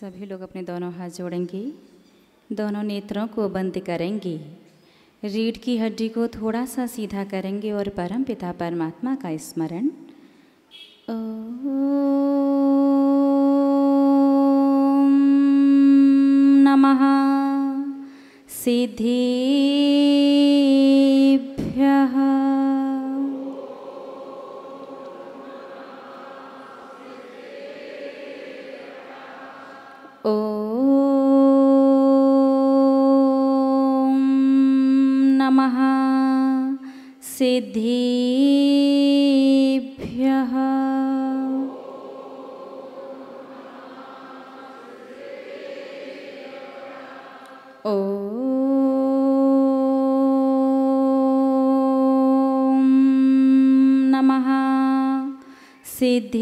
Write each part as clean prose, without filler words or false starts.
सभी लोग अपने दोनों हाथ जोड़ेंगे, दोनों नेत्रों को बंद करेंगे, रीढ़ की हड्डी को थोड़ा सा सीधा करेंगे और परम पिता परमात्मा का स्मरण। ओम नमः सिद्धेभ्यः। ओम नमः सिद्धेभ्यः। ओम नमः सिद्धेभ्यः।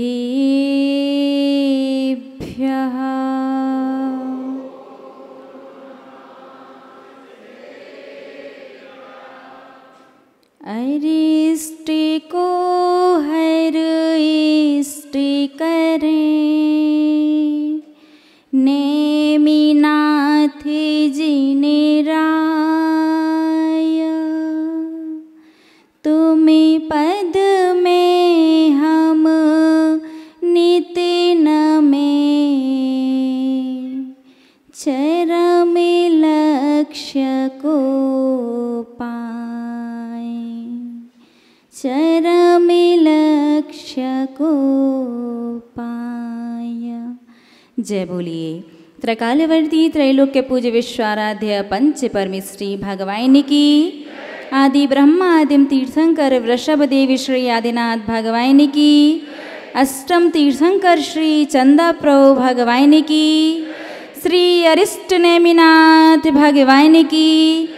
अरिष्ट को हर इष्ट करें, नेमिनाथ जिने राय। तुम पद में हम नित्य नमें, चरम लक्ष्य को पाए, चरम लक्ष्य को पाया। जय बोलिए त्रकालवर्ती त्रैलोक्य पूज्य विश्वाराध्य पंच परमेश्वरी भगवान की। आदि ब्रह्मा आदिम तीर्थंकर वृषभ देवी श्री आदिनाथ भगवान की। अष्टम तीर्थंकर श्री चंदा प्रभु भगवान की। श्री अरिष्ट नेमिनाथ भगवान की।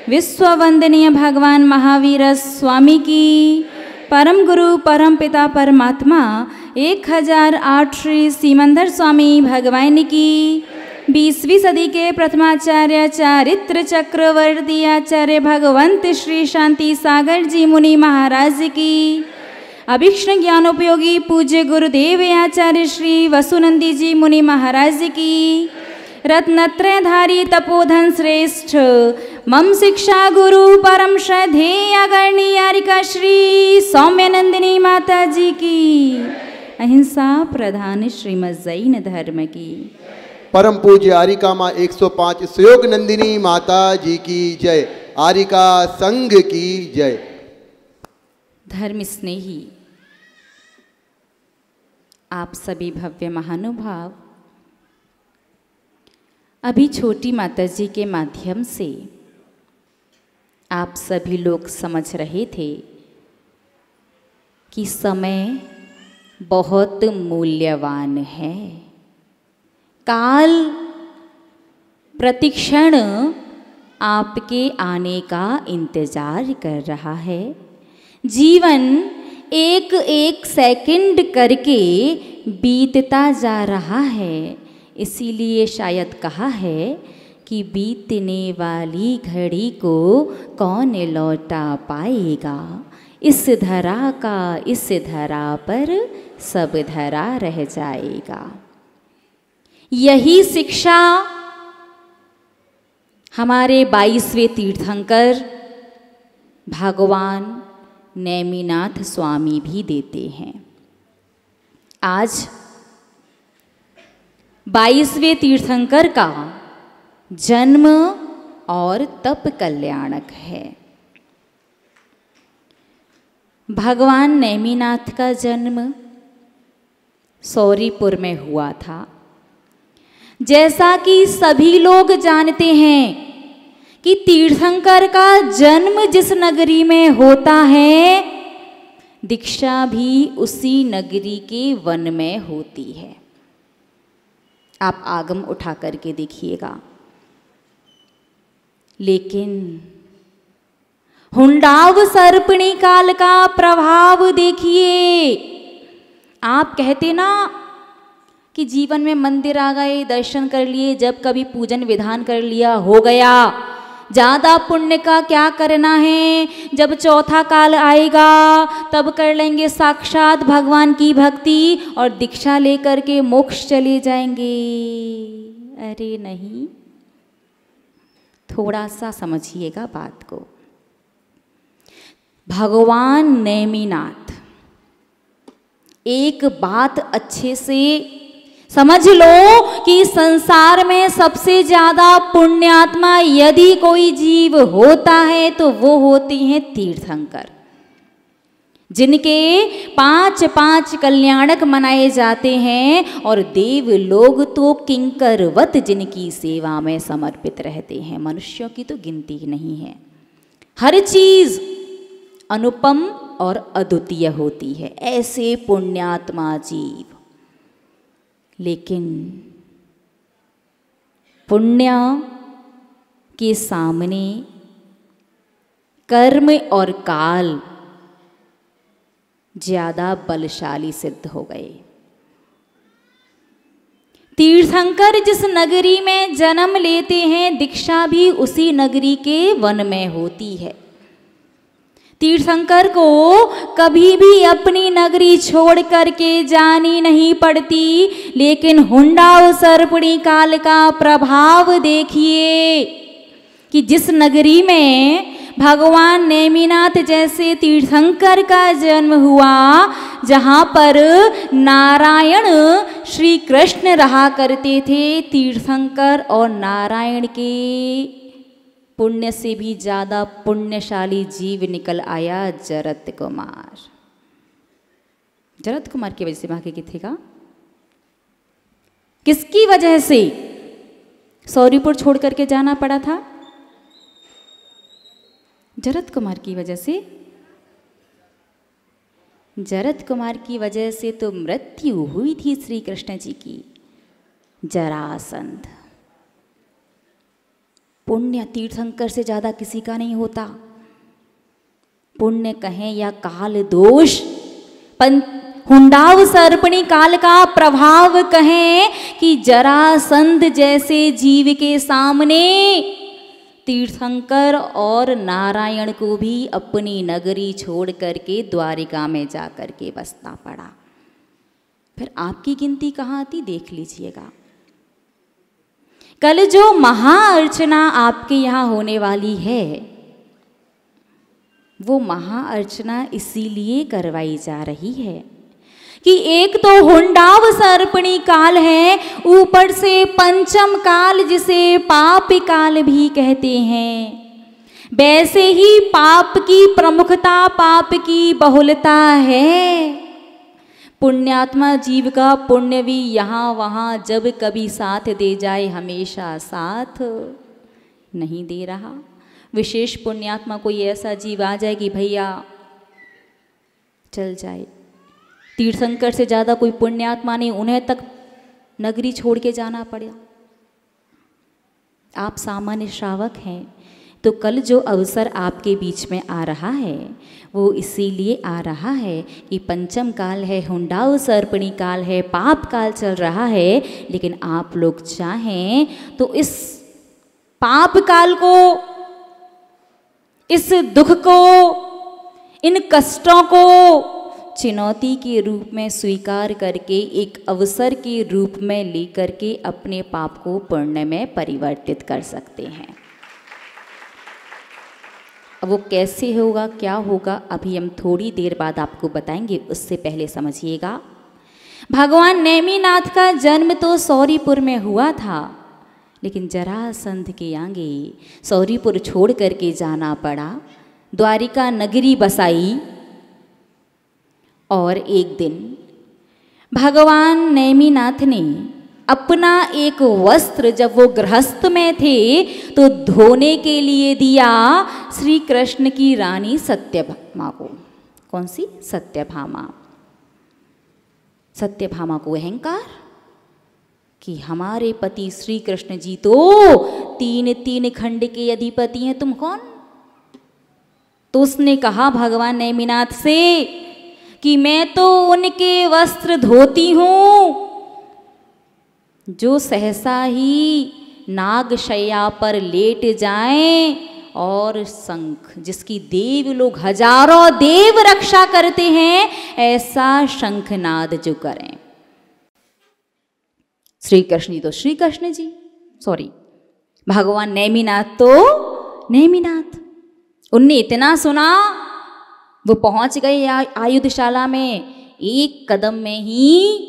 विश्व वंदनीय भगवान महावीर स्वामी की। परम गुरु परम पिता परमात्मा 1008 श्री सीमंदर स्वामी भगवान की। 20वीं सदी के प्रथमाचार्य चारित्र चक्रवर्ती आचार्य भगवंत श्री शांति सागर जी मुनि महाराज की। अभीक्ष्ण ज्ञानोपयोगी पूज्य गुरुदेव आचार्य श्री वसुनंदी जी मुनि महाराज की। रत्नत्रयधारी तपोधन श्रेष्ठ मम शिक्षा गुरु परम श्रद्धेय गणियारिका श्री सौम्यनंदिनी माता जी की। अहिंसा प्रधान श्रीमद जैन धर्म की। परम पूज्य आरिका माँ 105 सुयोग नंदिनी माता जी की जय। आरिका संघ की जय। धर्म स्नेही आप सभी भव्य महानुभाव, अभी छोटी माता जी के माध्यम से आप सभी लोग समझ रहे थे कि समय बहुत मूल्यवान है। काल प्रतिक्षण आपके आने का इंतजार कर रहा है। जीवन एक एक सेकंड करके बीतता जा रहा है। इसीलिए शायद कहा है कि बीतने वाली घड़ी को कौन लौटा पाएगा। इस धरा का इस धरा पर सब धरा रह जाएगा। यही शिक्षा हमारे 22वें तीर्थंकर भगवान नेमिनाथ स्वामी भी देते हैं। आज 22वें तीर्थंकर का जन्म और तप कल्याणक है। भगवान नेमिनाथ का जन्म सौरीपुर में हुआ था। जैसा कि सभी लोग जानते हैं कि तीर्थंकर का जन्म जिस नगरी में होता है, दीक्षा भी उसी नगरी के वन में होती है। आप आगम उठा करके देखिएगा। लेकिन हुंडाव सर्पणी काल का प्रभाव देखिए। आप कहते ना कि जीवन में मंदिर आ गए, दर्शन कर लिए, जब कभी पूजन विधान कर लिया हो गया, ज़्यादा पुण्य का क्या करना है, जब चौथा काल आएगा तब कर लेंगे साक्षात भगवान की भक्ति और दीक्षा लेकर के मोक्ष चले जाएंगे। अरे नहीं, थोड़ा सा समझिएगा बात को। भगवान नेमिनाथ, एक बात अच्छे से समझ लो कि संसार में सबसे ज्यादा पुण्यात्मा यदि कोई जीव होता है तो वो होते हैं तीर्थंकर, जिनके 5 कल्याणक मनाए जाते हैं और देव लोग तो किंकरवत जिनकी सेवा में समर्पित रहते हैं। मनुष्यों की तो गिनती ही नहीं है। हर चीज अनुपम और अद्वितीय होती है, ऐसे पुण्यात्मा जीव। लेकिन पुण्य के सामने कर्म और काल ज्यादा बलशाली सिद्ध हो गए। तीर्थंकर जिस नगरी में जन्म लेते हैं, दीक्षा भी उसी नगरी के वन में होती है। तीर्थंकर को कभी भी अपनी नगरी छोड़ करके जानी नहीं पड़ती, लेकिन हुंडाव सर्पणी काल का प्रभाव देखिए कि जिस नगरी में भगवान नेमिनाथ जैसे तीर्थंकर का जन्म हुआ, जहाँ पर नारायण श्री कृष्ण रहा करते थे, तीर्थंकर और नारायण के पुण्य से भी ज्यादा पुण्यशाली जीव निकल आया जरत कुमार। जरत कुमार की वजह से भाग्य की थेगा। किसकी वजह से सौरीपुर छोड़ करके जाना पड़ा था? जरत कुमार की वजह से। जरत कुमार की वजह से तो मृत्यु हुई थी श्री कृष्ण जी की। जरासंध। पुण्य तीर्थंकर से ज्यादा किसी का नहीं होता। पुण्य कहें या काल दोष, हुंडाव सर्पणी काल का प्रभाव कहें कि जरासंध जैसे जीव के सामने तीर्थंकर और नारायण को भी अपनी नगरी छोड़ करके द्वारिका में जा करके बसना पड़ा। फिर आपकी गिनती कहाँ आती देख लीजिएगा। कल जो महाअर्चना आपके यहाँ होने वाली है, वो महाअर्चना इसीलिए करवाई जा रही है कि एक तो हुंडाव सर्पणी काल है, ऊपर से पंचम काल जिसे पाप काल भी कहते हैं। वैसे ही पाप की प्रमुखता, पाप की बहुलता है। पुण्यात्मा जीव का पुण्य भी यहाँ वहाँ जब कभी साथ दे जाए, हमेशा साथ नहीं दे रहा। विशेष पुण्यात्मा कोई ऐसा जीव आ जाए कि भैया चल जाए। तीर्थंकर से ज़्यादा कोई पुण्यात्मा नहीं, उन्हें तक नगरी छोड़ के जाना पड़ा। आप सामान्य श्रावक हैं, तो कल जो अवसर आपके बीच में आ रहा है वो इसीलिए आ रहा है कि पंचम काल है, हुंडाव सर्पणी काल है, पाप काल चल रहा है। लेकिन आप लोग चाहें तो इस पाप काल को, इस दुख को, इन कष्टों को चुनौती के रूप में स्वीकार करके एक अवसर के रूप में लेकर के अपने पाप को पुण्य में परिवर्तित कर सकते हैं। अब वो कैसे होगा, क्या होगा, अभी हम थोड़ी देर बाद आपको बताएंगे। उससे पहले समझिएगा, भगवान नेमिनाथ का जन्म तो सौरीपुर में हुआ था, लेकिन जरासंध के आगे सौरीपुर छोड़ करके जाना पड़ा। द्वारिका नगरी बसाई और एक दिन भगवान नेमिनाथ ने अपना एक वस्त्र, जब वो गृहस्थ में थे, तो धोने के लिए दिया श्री कृष्ण की रानी सत्यभामा को। कौन सी? सत्यभामा। सत्यभामा को अहंकार कि हमारे पति श्री कृष्ण जी तो 3 खंड के अधिपति हैं, तुम कौन? तो उसने कहा भगवान नेमिनाथ से कि मैं तो उनके वस्त्र धोती हूं जो सहसा ही नागशैया पर लेट जाएं, और शंख जिसकी देव लोग, हजारों देव रक्षा करते हैं, ऐसा शंखनाद जो करें। श्री कृष्ण जी तो श्री कृष्ण जी, भगवान नेमिनाथ तो नेमिनाथ, उनने इतना सुना, वो पहुंच गए आयुधशाला में। एक कदम में ही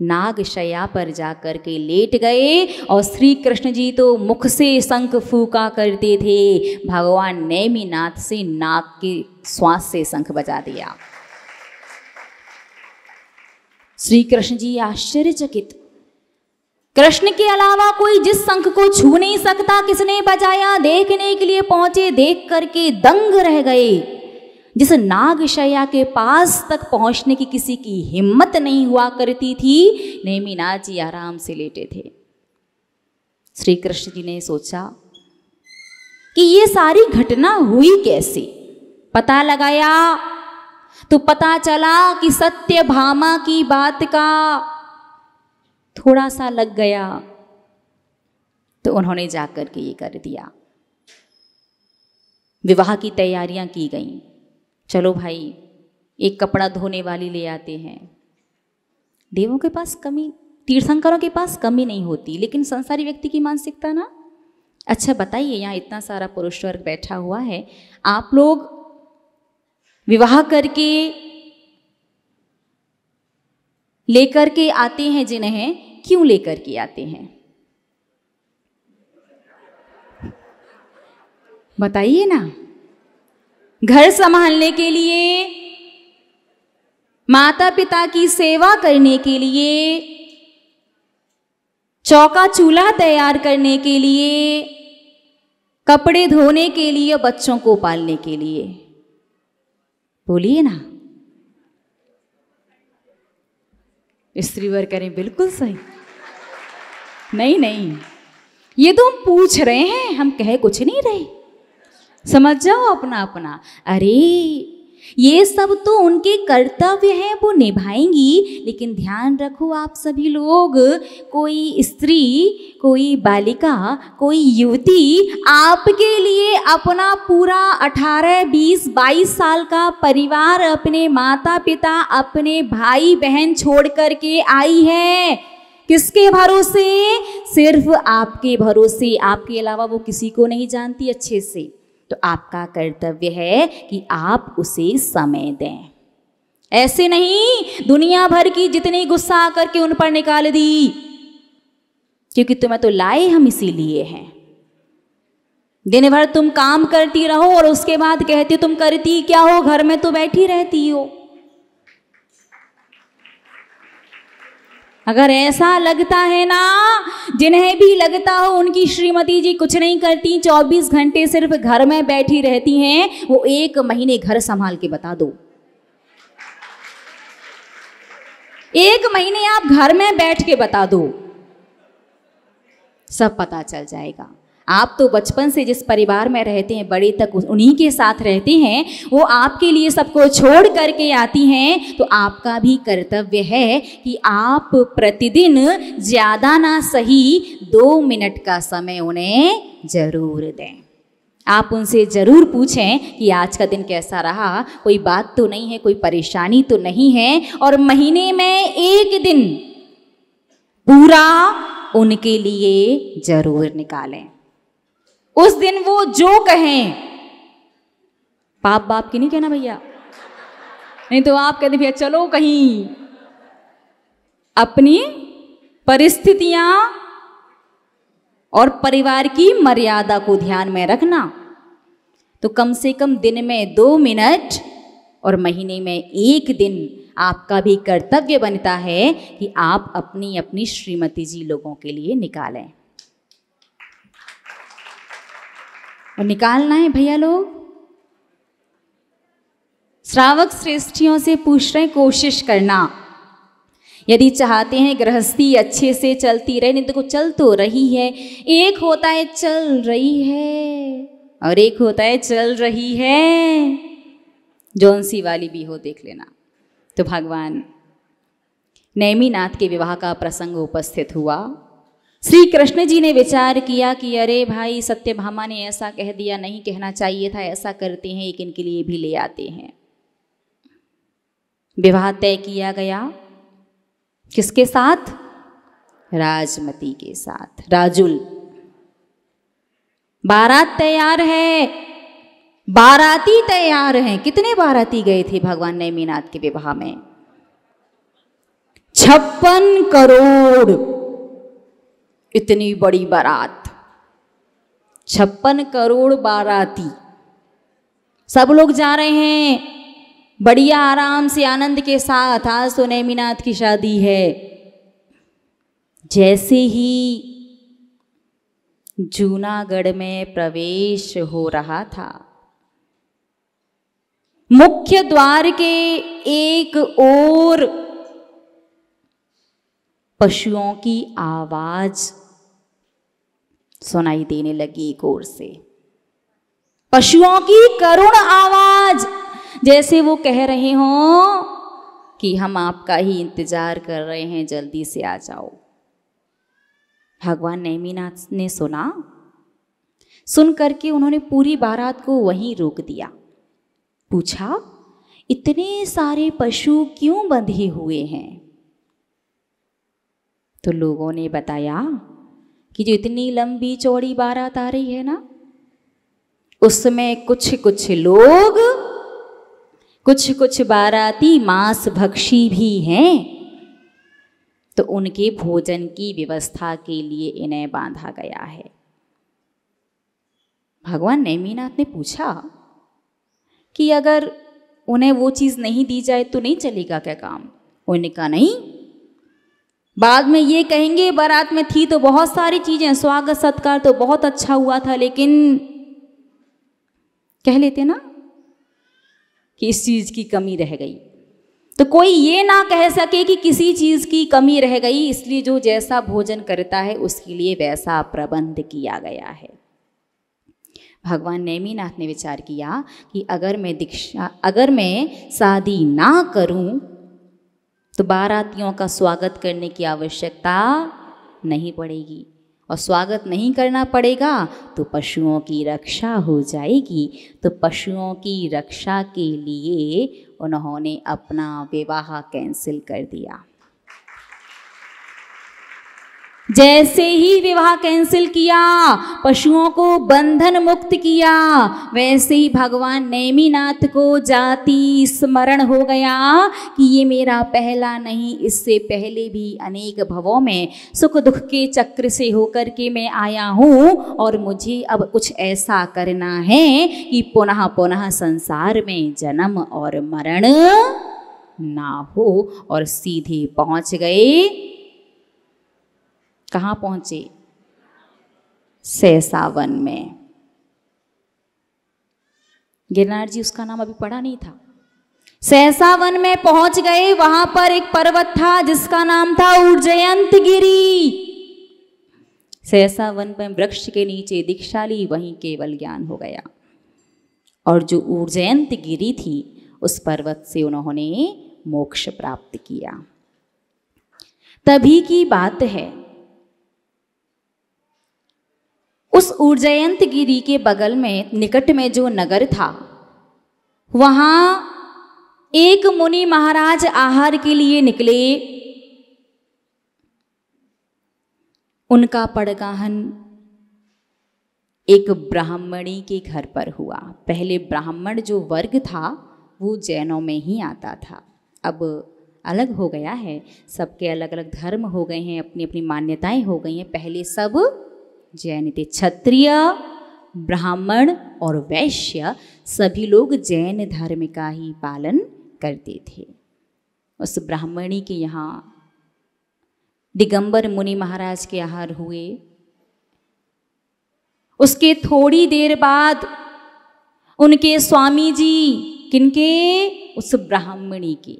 नागशया पर जाकर के लेट गए और श्री कृष्ण जी तो मुख से शंख फूका करते थे, भगवान नेमिनाथ से नाक के श्वास से शंख बजा दिया। श्री कृष्ण जी आश्चर्यचकित, कृष्ण के अलावा कोई जिस शंख को छू नहीं सकता किसने बजाया, देखने के लिए पहुंचे, देख करके दंग रह गए। जिस नागशया के पास तक पहुंचने की किसी की हिम्मत नहीं हुआ करती थी, नेमिनाथ जी आराम से लेटे थे। श्री कृष्ण जी ने सोचा कि ये सारी घटना हुई कैसे। पता लगाया तो पता चला कि सत्यभामा की बात का थोड़ा सा लग गया, तो उन्होंने जाकर के ये कर दिया। विवाह की तैयारियां की गईं। चलो भाई, एक कपड़ा धोने वाली ले आते हैं। देवों के पास कमी, तीर्थंकरों के पास कमी नहीं होती, लेकिन संसारी व्यक्ति की मानसिकता ना। अच्छा बताइए, यहाँ इतना सारा पुरुष वर्ग बैठा हुआ है, आप लोग विवाह करके लेकर के आते हैं जिन्हें, क्यों लेकर के आते हैं बताइए ना। घर संभालने के लिए, माता पिता की सेवा करने के लिए, चौका चूल्हा तैयार करने के लिए, कपड़े धोने के लिए, बच्चों को पालने के लिए। बोलिए ना। स्त्री वर्ग करें बिल्कुल सही। नहीं नहीं, ये तो हम पूछ रहे हैं, हम कह कुछ नहीं रहे, समझ जाओ अपना अपना। अरे ये सब तो उनके कर्तव्य हैं, वो निभाएंगी, लेकिन ध्यान रखो आप सभी लोग, कोई स्त्री, कोई बालिका, कोई युवती आपके लिए अपना पूरा 18, 20, 22 साल का परिवार, अपने माता पिता, अपने भाई बहन छोड़ करके आई है। किसके भरोसे? सिर्फ आपके भरोसे। आपके अलावा वो किसी को नहीं जानती अच्छे से। तो आपका कर्तव्य है कि आप उसे समय दें। ऐसे नहीं दुनिया भर की जितनी गुस्सा आकर के उन पर निकाल दी, क्योंकि तुम्हें तो लाए हम इसीलिए हैं। दिन भर तुम काम करती रहो और उसके बाद कहती तुम करती क्या हो, घर में तो बैठी रहती हो। अगर ऐसा लगता है ना, जिन्हें भी लगता हो उनकी श्रीमती जी कुछ नहीं करती, 24 घंटे सिर्फ घर में बैठी रहती हैं, वो 1 महीने घर संभाल के बता दो। 1 महीने आप घर में बैठ के बता दो, सब पता चल जाएगा। आप तो बचपन से जिस परिवार में रहते हैं, बड़े तक उन्हीं के साथ रहते हैं, वो आपके लिए सबको छोड़ करके आती हैं। तो आपका भी कर्तव्य है कि आप प्रतिदिन ज़्यादा ना सही 2 मिनट का समय उन्हें जरूर दें। आप उनसे ज़रूर पूछें कि आज का दिन कैसा रहा, कोई बात तो नहीं है, कोई परेशानी तो नहीं है। और महीने में 1 दिन पूरा उनके लिए ज़रूर निकालें। उस दिन वो जो कहें, पाप बाप की नहीं कहना भैया, नहीं तो आप कहते भैया चलो कहीं। अपनी परिस्थितियां और परिवार की मर्यादा को ध्यान में रखना। तो कम से कम दिन में 2 मिनट और महीने में 1 दिन आपका भी कर्तव्य बनता है कि आप अपनी अपनी श्रीमती जी लोगों के लिए निकालें। और निकालना है भैया लोग। श्रावक श्रेष्ठियों से पूछ रहे, कोशिश करना, यदि चाहते हैं गृहस्थी अच्छे से चलती रहे। नहीं तो चल तो रही है, एक होता है चल रही है और एक होता है चल रही है, जौनसी वाली भी हो देख लेना। तो भगवान नेमिनाथ के विवाह का प्रसंग उपस्थित हुआ। श्री कृष्ण जी ने विचार किया कि अरे भाई, सत्यभामा ने ऐसा कह दिया, नहीं कहना चाहिए था, ऐसा करते हैं एक इनके लिए भी ले आते हैं। विवाह तय किया गया किसके साथ? राजमती के साथ। राजुल, बारात तैयार है, बाराती तैयार हैं। कितने बाराती गए थे भगवान नेमिनाथ के विवाह में? 56 करोड़। इतनी बड़ी बारात, 56 करोड़ बाराती, सब लोग जा रहे हैं बढ़िया आराम से आनंद के साथ। आज तो नेमिनाथ की शादी है। जैसे ही जूनागढ़ में प्रवेश हो रहा था, मुख्य द्वार के एक ओर पशुओं की आवाज सुनाई देने लगी। एक ओर से पशुओं की करुण आवाज, जैसे वो कह रहे हों कि हम आपका ही इंतजार कर रहे हैं, जल्दी से आ जाओ। भगवान नेमिनाथ ने सुना। सुन करके उन्होंने पूरी बारात को वहीं रोक दिया। पूछा, इतने सारे पशु क्यों बंधे हुए हैं? तो लोगों ने बताया कि जो इतनी लंबी चौड़ी बारात आ रही है ना, उसमें कुछ कुछ लोग, कुछ कुछ बाराती मांस भक्षी भी हैं, तो उनके भोजन की व्यवस्था के लिए इन्हें बांधा गया है। भगवान नेमिनाथ ने पूछा कि अगर उन्हें वो चीज़ नहीं दी जाए तो नहीं चलेगा क्या काम? उन्होंने कहा नहीं, बाद में ये कहेंगे बारात में थी तो बहुत सारी चीज़ें, स्वागत सत्कार तो बहुत अच्छा हुआ था, लेकिन कह लेते ना कि इस चीज़ की कमी रह गई। तो कोई ये ना कह सके कि किसी चीज़ की कमी रह गई, इसलिए जो जैसा भोजन करता है उसके लिए वैसा प्रबंध किया गया है। भगवान नेमिनाथ ने विचार किया कि अगर मैं शादी ना करूं तो बारातियों का स्वागत करने की आवश्यकता नहीं पड़ेगी, और स्वागत नहीं करना पड़ेगा तो पशुओं की रक्षा हो जाएगी। तो पशुओं की रक्षा के लिए उन्होंने अपना विवाह कैंसिल कर दिया। जैसे ही विवाह कैंसिल किया, पशुओं को बंधन मुक्त किया, वैसे ही भगवान नेमिनाथ को जाति स्मरण हो गया कि ये मेरा पहला नहीं, इससे पहले भी अनेक भवों में सुख दुख के चक्र से होकर के मैं आया हूँ, और मुझे अब कुछ ऐसा करना है कि पुनः पुनः संसार में जन्म और मरण ना हो। और सीधे पहुँच गए, कहाँ पहुंचे? सहसावन में। गिरनार जी उसका नाम अभी पढ़ा नहीं था। सहसावन में पहुंच गए। वहां पर एक पर्वत था जिसका नाम था उज्जयंत गिरी। सहसावन में वृक्ष के नीचे दीक्षाली, वहीं केवल ज्ञान हो गया। और जो उज्जयंत गिरी थी, उस पर्वत से उन्होंने मोक्ष प्राप्त किया। तभी की बात है, उस उज्जयंत गिरी के बगल में निकट में जो नगर था, वहाँ एक मुनि महाराज आहार के लिए निकले। उनका पड़गाहन एक ब्राह्मणी के घर पर हुआ। पहले ब्राह्मण जो वर्ग था वो जैनों में ही आता था, अब अलग हो गया है। सबके अलग अलग धर्म हो गए हैं, अपनी अपनी मान्यताएं हो गई हैं। पहले सब जैन थे। क्षत्रिय, ब्राह्मण और वैश्य सभी लोग जैन धर्म का ही पालन करते थे। उस ब्राह्मणी के यहाँ दिगंबर मुनि महाराज के आहार हुए। उसके थोड़ी देर बाद उनके स्वामी जी, किनके? उस ब्राह्मणी के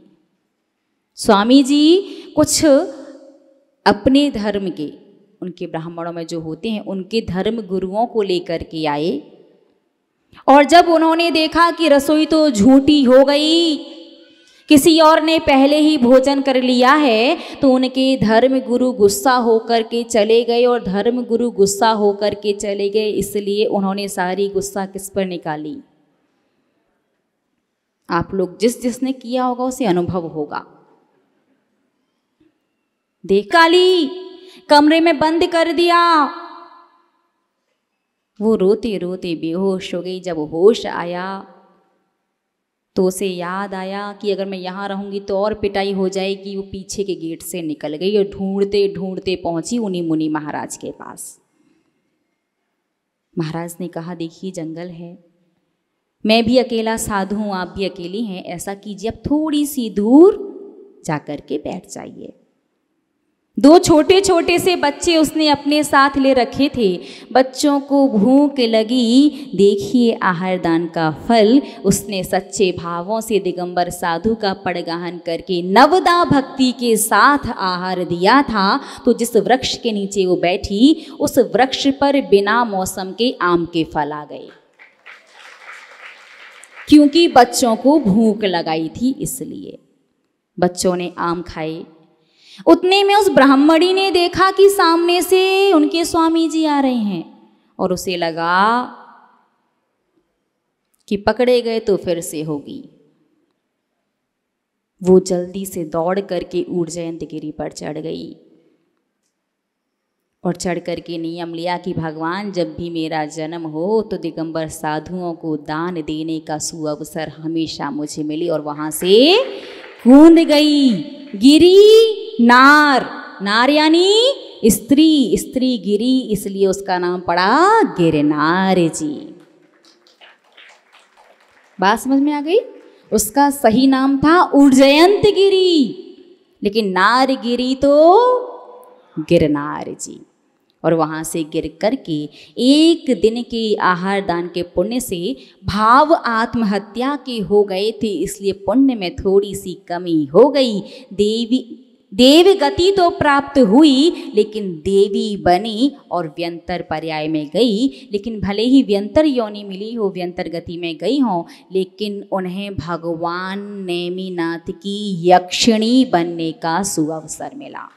स्वामी जी कुछ अपने धर्म के, उनके ब्राह्मणों में जो होते हैं उनके धर्म गुरुओं को लेकर के आए। और जब उन्होंने देखा कि रसोई तो झूठी हो गई, किसी और ने पहले ही भोजन कर लिया है, तो उनके धर्म गुरु गुस्सा होकर के चले गए। और धर्म गुरु गुस्सा होकर के चले गए, इसलिए उन्होंने सारी गुस्सा किस पर निकाली? आप लोग जिसने किया होगा उसे अनुभव होगा। देख काली कमरे में बंद कर दिया। वो रोते रोते बेहोश हो गई। जब होश आया तो उसे याद आया कि अगर मैं यहाँ रहूँगी तो और पिटाई हो जाएगी। वो पीछे के गेट से निकल गई और ढूंढते ढूंढते पहुँची उन्हीं मुनि महाराज के पास। महाराज ने कहा, देखिए जंगल है, मैं भी अकेला साधु हूँ, आप भी अकेली हैं, ऐसा कीजिए अब थोड़ी सी दूर जाकर के बैठ जाइए। 2 छोटे छोटे से बच्चे उसने अपने साथ ले रखे थे। बच्चों को भूख लगी, देखिए आहार दान का फल। उसने सच्चे भावों से दिगंबर साधु का पड़गाहन करके नवदा भक्ति के साथ आहार दिया था। तो जिस वृक्ष के नीचे वो बैठी, उस वृक्ष पर बिना मौसम के आम के फल आ गए, क्योंकि बच्चों को भूख लगाई थी। इसलिए बच्चों ने आम खाए। उतने में उस ब्राह्मणी ने देखा कि सामने से उनके स्वामी जी आ रहे हैं और उसे लगा कि पकड़े गए तो फिर से होगी। वो जल्दी से दौड़ करके ऊर्जयंत गिरी पर चढ़ गई और चढ़ करके नियम लिया कि भगवान जब भी मेरा जन्म हो तो दिगंबर साधुओं को दान देने का सुअवसर हमेशा मुझे मिले। और वहां से कूद गई। गिरी नार, नार यानी स्त्री, स्त्री गिरी, इसलिए उसका नाम पड़ा गिरनार जी। बात समझ में आ गई? उसका सही नाम था ऊर्जयंत गिरी, लेकिन नार गिरी तो गिरनार जी। और वहाँ से गिर करके 1 दिन के आहार दान के पुण्य से भाव आत्महत्या के हो गए थे, इसलिए पुण्य में थोड़ी सी कमी हो गई। देव गति तो प्राप्त हुई, लेकिन देवी बनी और व्यंतर पर्याय में गई। लेकिन भले ही व्यंतर योनि मिली हो, व्यंतर गति में गई हो, लेकिन उन्हें भगवान नेमिनाथ की यक्षिणी बनने का सुअवसर मिला।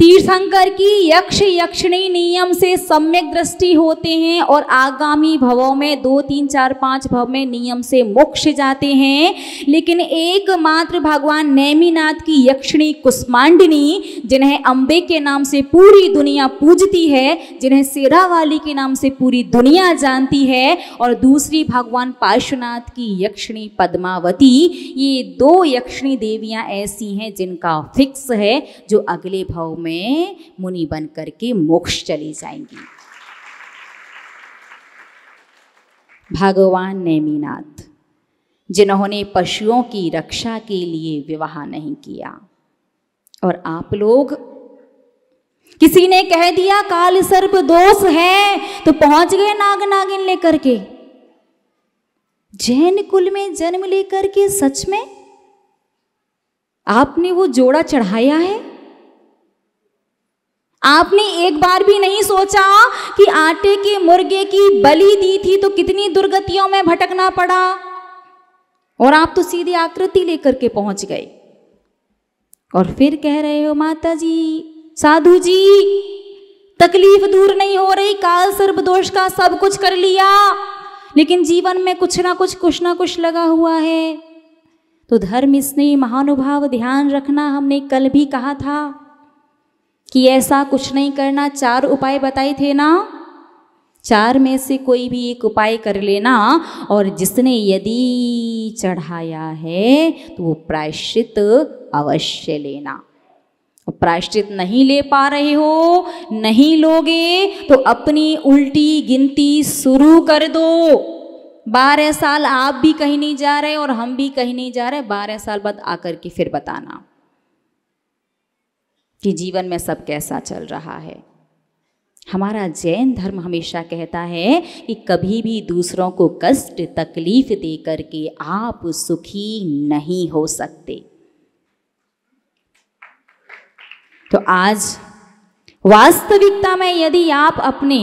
तीर्थंकर की यक्ष यक्षिणी नियम से सम्यक दृष्टि होते हैं और आगामी भवों में 2, 3, 4, 5 भव में नियम से मोक्ष जाते हैं। लेकिन एकमात्र भगवान नेमिनाथ की यक्षिणी कुष्मांडिनी, जिन्हें अंबे के नाम से पूरी दुनिया पूजती है, जिन्हें शेरावाली के नाम से पूरी दुनिया जानती है, और दूसरी भगवान पार्श्वनाथ की यक्षिणी पद्मावती, ये 2 यक्षिणी देवियां ऐसी हैं जिनका फिक्स है जो अगले भव में मुनि बन करके मोक्ष चली जाएंगी। भगवान नेमिनाथ, जिन्होंने पशुओं की रक्षा के लिए विवाह नहीं किया, और आप लोग, किसी ने कह दिया काल सर्प दोष है तो पहुंच गए नाग नागिन लेकर के। जैन कुल में जन्म लेकर के सच में आपने वो जोड़ा चढ़ाया है? आपने एक बार भी नहीं सोचा कि आटे के मुर्गे की बलि दी थी तो कितनी दुर्गतियों में भटकना पड़ा, और आप तो सीधी आकृति लेकर के पहुंच गए। और फिर कह रहे हो माता जी, साधु जी, तकलीफ दूर नहीं हो रही, काल सर्प दोष का सब कुछ कर लिया, लेकिन जीवन में कुछ ना कुछ लगा हुआ है। तो धर्म स्नेही महानुभाव ध्यान रखना, हमने कल भी कहा था कि ऐसा कुछ नहीं करना। 4 उपाय बताए थे ना, 4 में से कोई भी एक उपाय कर लेना, और जिसने यदि चढ़ाया है तो वो प्रायश्चित अवश्य लेना। प्रायश्चित नहीं ले पा रहे हो, नहीं लोगे, तो अपनी उल्टी गिनती शुरू कर दो। 12 साल आप भी कहीं नहीं जा रहे और हम भी कहीं नहीं जा रहे, 12 साल बाद आकर के फिर बताना कि जीवन में सब कैसा चल रहा है। हमारा जैन धर्म हमेशा कहता है कि कभी भी दूसरों को कष्ट तकलीफ दे करके आप सुखी नहीं हो सकते। तो आज वास्तविकता में यदि आप अपने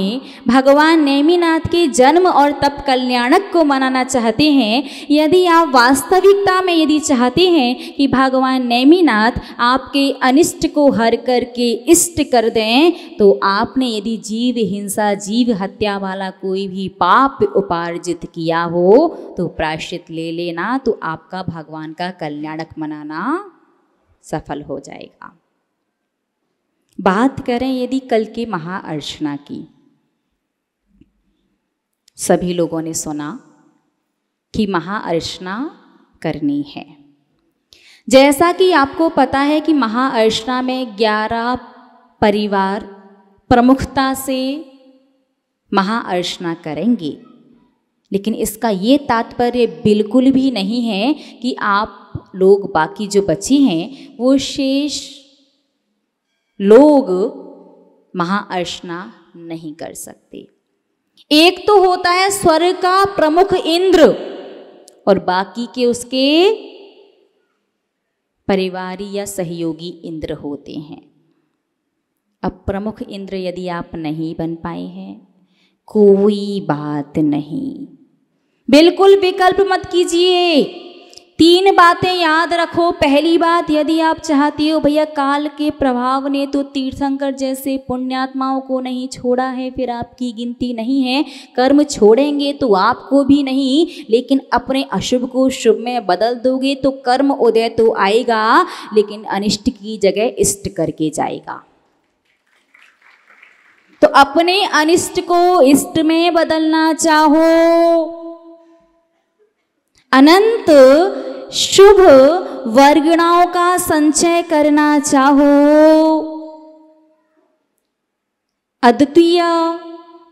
भगवान नेमिनाथ के जन्म और तप कल्याणक को मनाना चाहते हैं, यदि आप वास्तविकता में यदि चाहते हैं कि भगवान नेमिनाथ आपके अनिष्ट को हर करके इष्ट कर दें, तो आपने यदि जीव हिंसा जीव हत्या वाला कोई भी पाप उपार्जित किया हो तो प्रायश्चित ले लेना, तो आपका भगवान का कल्याणक मनाना सफल हो जाएगा। बात करें यदि कल के महाअर्चना की, सभी लोगों ने सुना कि महाअर्चना करनी है। जैसा कि आपको पता है कि महाअर्चना में 11 परिवार प्रमुखता से महाअर्चना करेंगे, लेकिन इसका ये तात्पर्य बिल्कुल भी नहीं है कि आप लोग बाकी जो बचे हैं वो शेष लोग महाअर्चना नहीं कर सकते। एक तो होता है स्वर्ग का प्रमुख इंद्र और बाकी के उसके परिवारी या सहयोगी इंद्र होते हैं। अब प्रमुख इंद्र यदि आप नहीं बन पाए हैं, कोई बात नहीं, बिल्कुल विकल्प मत कीजिए। 3 बातें याद रखो। पहली बात, यदि आप चाहती हो भैया काल के प्रभाव ने तो तीर्थंकर जैसे पुण्यात्माओं को नहीं छोड़ा है, फिर आपकी गिनती नहीं है, कर्म छोड़ेंगे तो आपको भी नहीं, लेकिन अपने अशुभ को शुभ में बदल दोगे तो कर्म उदय तो आएगा, लेकिन अनिष्ट की जगह इष्ट करके जाएगा। तो अपने अनिष्ट को इष्ट में बदलना चाहो, अनंत शुभ वर्गणाओं का संचय करना चाहो, अद्वितीय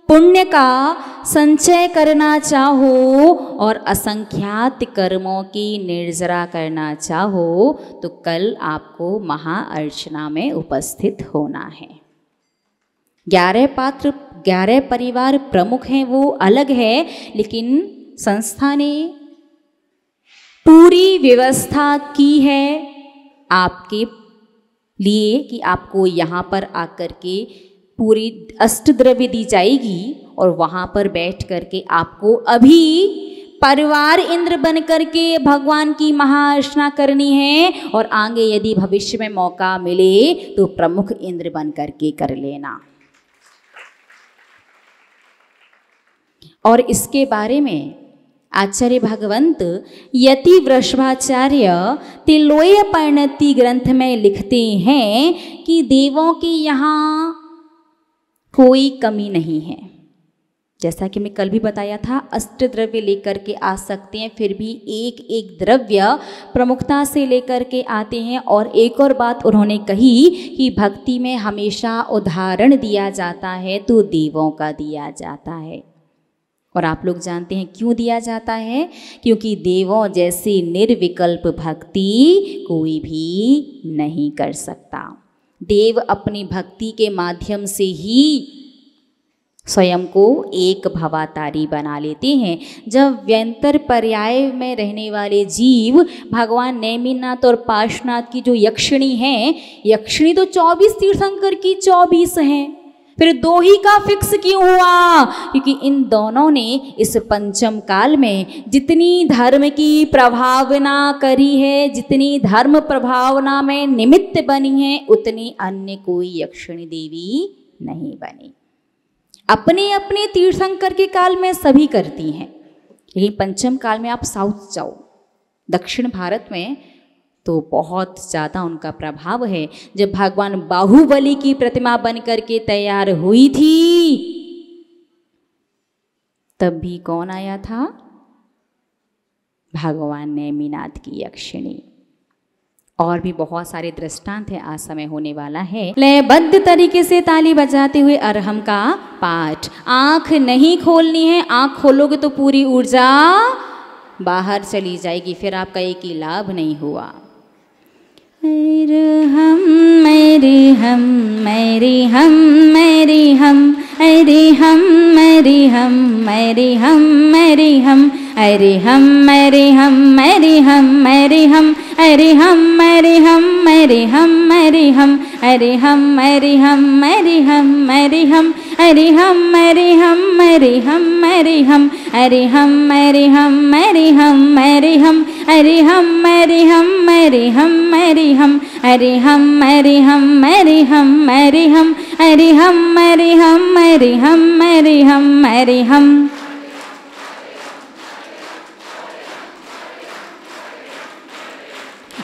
पुण्य का संचय करना चाहो और असंख्यात कर्मों की निर्जरा करना चाहो, तो कल आपको महाअर्चना में उपस्थित होना है। 11 पात्र, 11 परिवार प्रमुख हैं, वो अलग है, लेकिन संस्था ने पूरी व्यवस्था की है आपके लिए कि आपको यहाँ पर आकर के पूरी अष्टद्रव्य दी जाएगी और वहाँ पर बैठ करके आपको अभी परिवार इंद्र बन करके भगवान की महाअर्चना करनी है, और आगे यदि भविष्य में मौका मिले तो प्रमुख इंद्र बन करके कर लेना। और इसके बारे में आचार्य भगवंत यति वृषभाचार्य तिलोय परिणति ग्रंथ में लिखते हैं कि देवों की यहाँ कोई कमी नहीं है। जैसा कि मैं कल भी बताया था, अष्टद्रव्य लेकर के आ सकते हैं, फिर भी एक एक द्रव्य प्रमुखता से लेकर के आते हैं। और एक और बात उन्होंने कही कि भक्ति में हमेशा उदाहरण दिया जाता है तो देवों का दिया जाता है। और आप लोग जानते हैं क्यों दिया जाता है, क्योंकि देवों जैसी निर्विकल्प भक्ति कोई भी नहीं कर सकता। देव अपनी भक्ति के माध्यम से ही स्वयं को एक भवातारी बना लेते हैं। जब व्यंतर पर्याय में रहने वाले जीव भगवान नेमिनाथ और पार्श्वनाथ की जो यक्षिणी हैं, यक्षिणी तो 24 तीर्थंकर की 24 हैं, फिर 2 ही का फिक्स क्यों हुआ? क्योंकि इन दोनों ने इस पंचम काल में जितनी धर्म की प्रभावना करी है, जितनी धर्म प्रभावना में निमित्त बनी है, उतनी अन्य कोई यक्षिणी देवी नहीं बनी। अपने अपने तीर्थंकर के काल में सभी करती हैं, लेकिन पंचम काल में आप साउथ जाओ, दक्षिण भारत में तो बहुत ज़्यादा उनका प्रभाव है। जब भगवान बाहुबली की प्रतिमा बन करके तैयार हुई थी, तब भी कौन आया था? भगवान नेमिनाथ की यक्षिणी। और भी बहुत सारे दृष्टांत है, आज समय होने वाला है। लयबद्ध तरीके से ताली बजाते हुए अरहम का पाठ। आंख नहीं खोलनी है, आंख खोलोगे तो पूरी ऊर्जा बाहर चली जाएगी, फिर आपका एक ही लाभ नहीं हुआ। हम मेरे हम मेरे हम मेरे हम अरे हम मेरे हम मेरे हम मेरे हम अरे हम मेरे हम मेरे हम मेरे हम अरे हम मेरे हम मेरे हम मेरे हम अरे हम मेरे हम मेरे हम मेरे हम अरे हम मेरे हम मेरे हम मेरे हम अरे हम मेरे हम मेरे हम मेरे हम अरे हम मेरे हम मेरे हम मेरे हम अरे हम मेरे हम मेरे हम मेरे हम अरे हम मेरे हम मेरे हम मेरे हम मेरे हम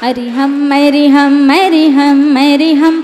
अरे हम मेरे हम मेरे हम मेरे हम